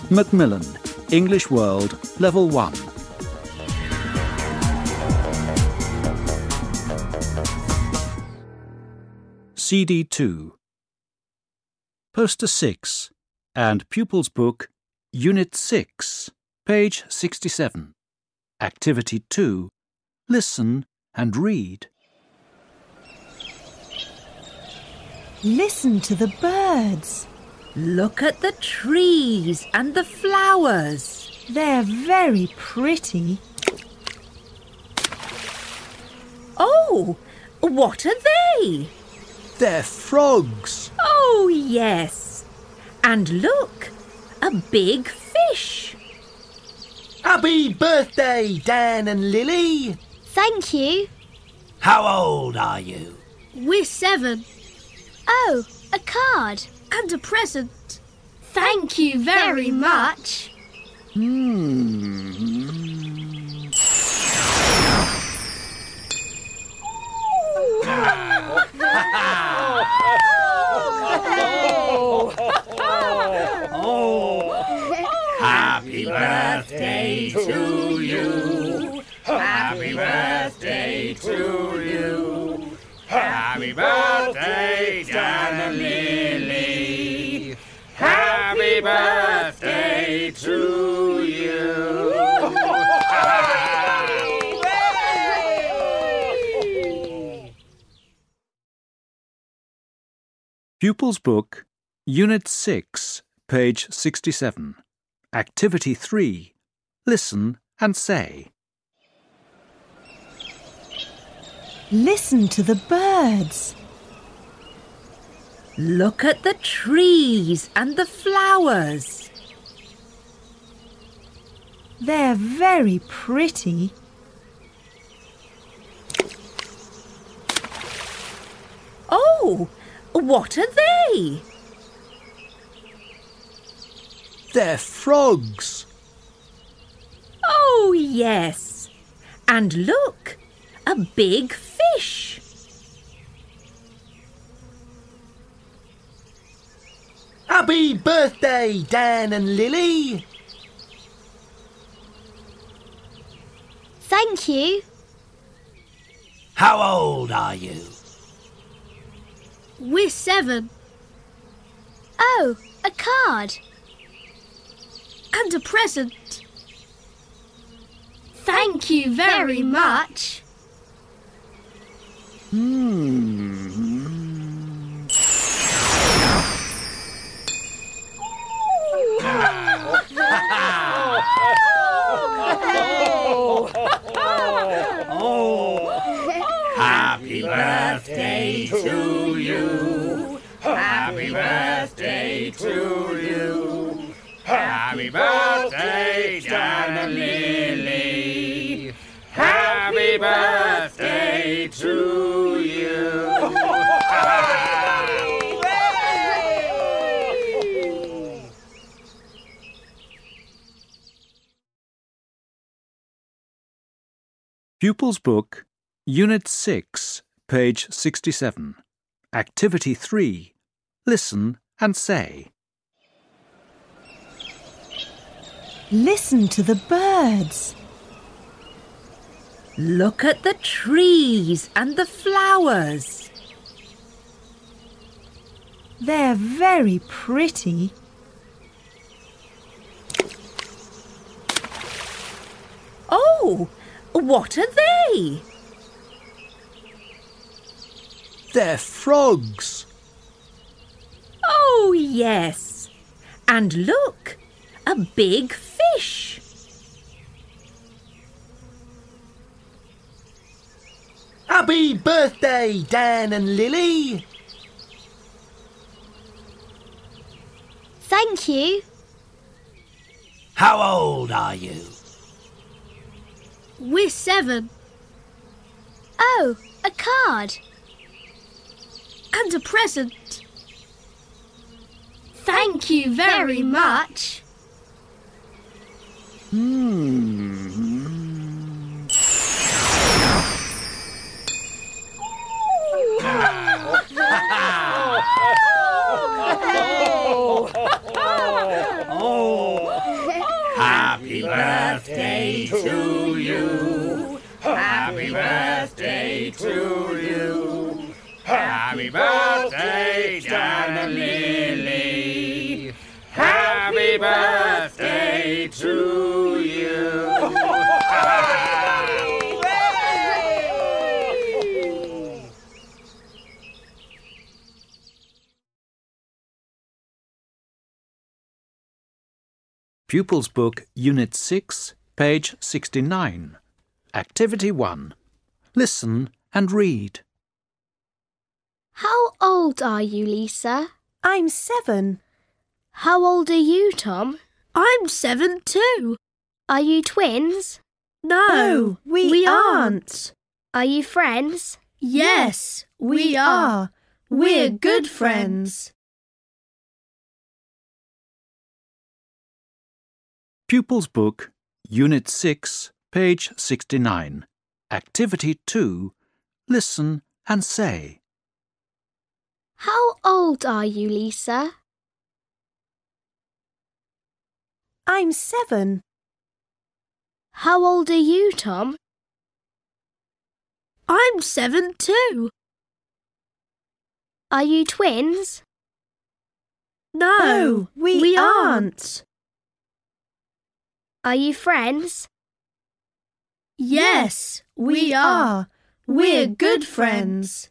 Macmillan, English World, Level 1. CD 2. Poster 6 and Pupils Book, Unit 6, page 67. Activity 2. Listen and read. Listen to the birds. Look at the trees and the flowers. They're very pretty. Oh, what are they? They're frogs. Oh, yes. And look, a big fish. Happy birthday, Dan and Lily. Thank you. How old are you? We're 7. Oh, a card. And a present. Thank you very much. Happy birthday to you. Happy birthday to you. Happy birthday, Dan and Lily. Happy birthday to you. Pupils Book, Unit 6, page 67. Activity 3. Listen and say. Listen to the birds. Look at the trees and the flowers. They're very pretty. Oh, what are they? They're frogs. Oh, yes. And look, a big fish. Happy birthday, Dan and Lily. Thank you. How old are you? We're 7. Oh, a card. And a present. Thank you very much. Happy birthday to you. Happy birthday to you. Happy birthday, Dan and Lily. Happy birthday to you. Pupils Book, Unit 6, page 67. Activity 3. Listen and say. Listen to the birds. Look at the trees and the flowers. They're very pretty. Oh, what are they? They're frogs. Oh, yes. And look, a big fish. Happy birthday, Dan and Lily. Thank you. How old are you? We're 7. Oh, a card. And a present. Thank you very much. birthday to you. Happy birthday to you. Happy birthday, Dan and Lily. Happy birthday to you. Pupils Book, Unit 6, page 69. Activity 1. Listen and read. How old are you, Lisa? I'm 7. How old are you, Tom? I'm 7 too. Are you twins? No, we aren't. Are you friends? Yes, we are. We're good friends. Pupils Book, Unit 6, page 69. Activity 2. Listen and say. How old are you, Lisa? I'm 7. How old are you, Tom? I'm 7 too. Are you twins? No, we aren't. Are you friends? Yes, we are. We're good friends.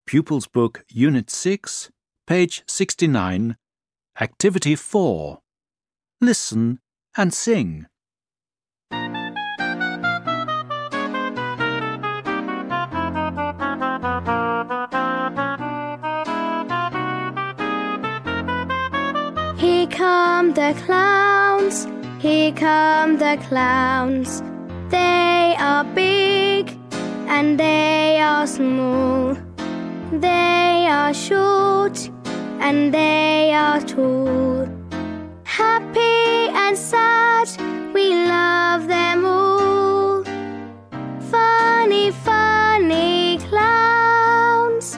Pupils Book, Unit 6, page 69. Activity 4. Listen and sing. Here come the clowns, here come the clowns. They are big and they are small. They are short and they are tall. Happy and sad, we love them all. Funny, funny clowns.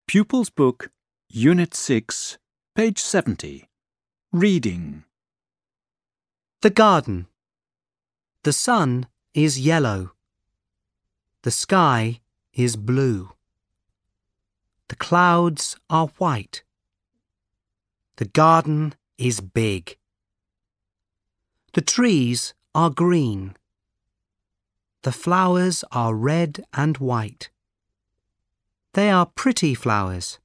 Pupils Book, Unit 6, page 70. Reading. The garden. The sun is yellow. The sky is blue. The clouds are white. The garden is big. The trees are green. The flowers are red and white. They are pretty flowers.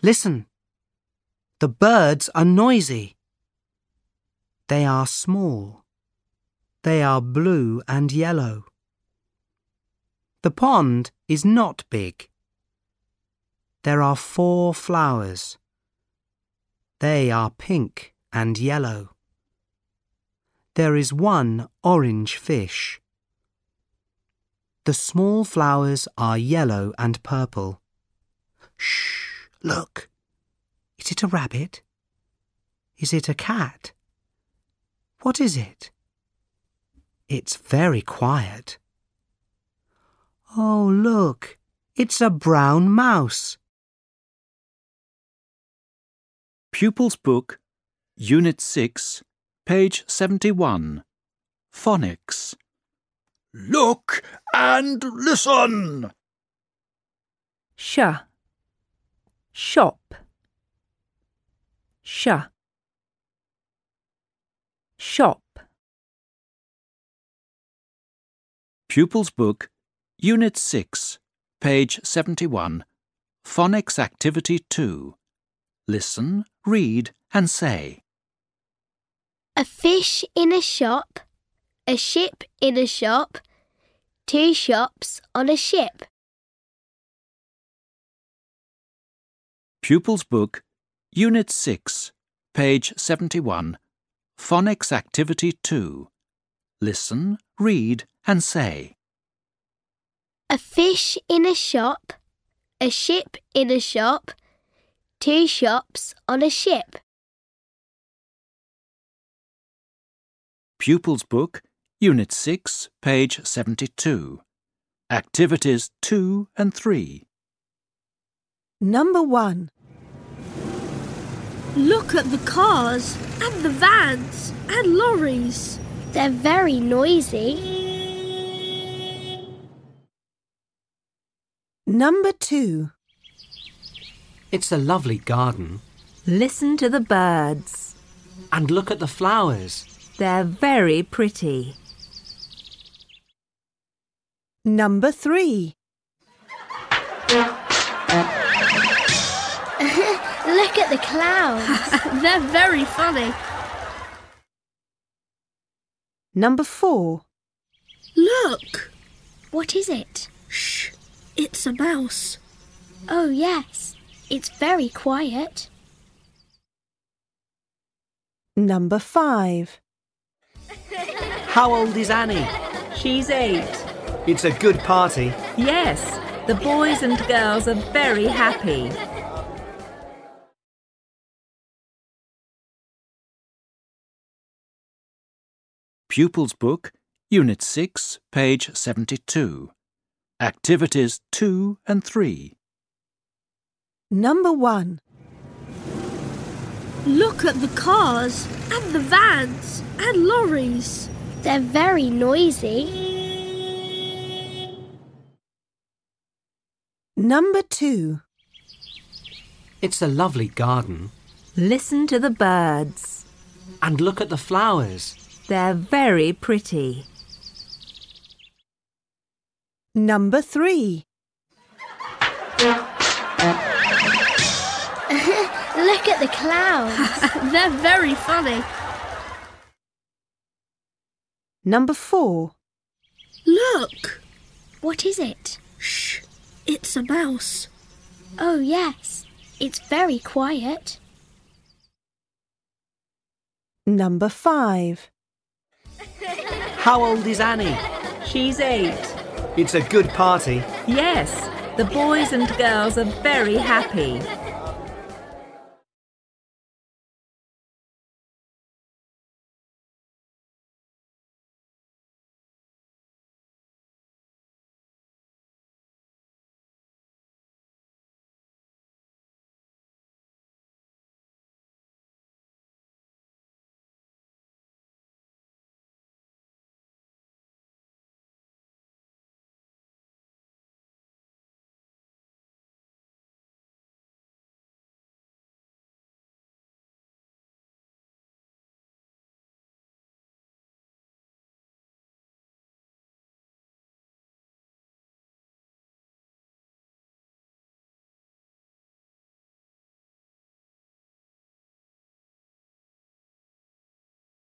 Listen. The birds are noisy. They are small. They are blue and yellow. The pond is not big. There are 4 flowers. They are pink and yellow. There is 1 orange fish. The small flowers are yellow and purple. Shh, look. It Is it a rabbit? Is it a cat? What is it? It's very quiet. Oh, look, it's a brown mouse. Pupils Book, Unit 6, page 71. Phonics. Look and listen. Sh, shop. Sh, shop. Pupils Book, Unit 6, page 71. Phonics Activity 2. Listen, read and say. A fish in a shop, a ship in a shop, two shops on a ship. Pupils Book, Unit 6, page 71. Phonics Activity 2. Listen, read and say. A fish in a shop, a ship in a shop, two shops on a ship. Pupils Book, Unit 6, page 72. Activities 2 and 3. Number 1. Look at the cars and the vans and lorries. They're very noisy. Number 2. It's a lovely garden. Listen to the birds. And look at the flowers. They're very pretty. Number 3. Look at the clouds. They're very funny. Number 4. Look! What is it? Shh! It's a mouse. Oh, yes. It's very quiet. Number 5. How old is Annie? She's 8. It's a good party. Yes, the boys and girls are very happy. Pupils Book, Unit 6, page 72. Activities 2 and 3. Number 1. Look at the cars and the vans and lorries. They're very noisy. Number 2. It's a lovely garden. Listen to the birds. And look at the flowers. They're very pretty. Number 3. Look at the clouds. They're very funny. Number 4. Look! What is it? Shh! It's a mouse. Oh, yes. It's very quiet. Number 5. How old is Annie? She's 8. It's a good party. Yes, the boys and girls are very happy.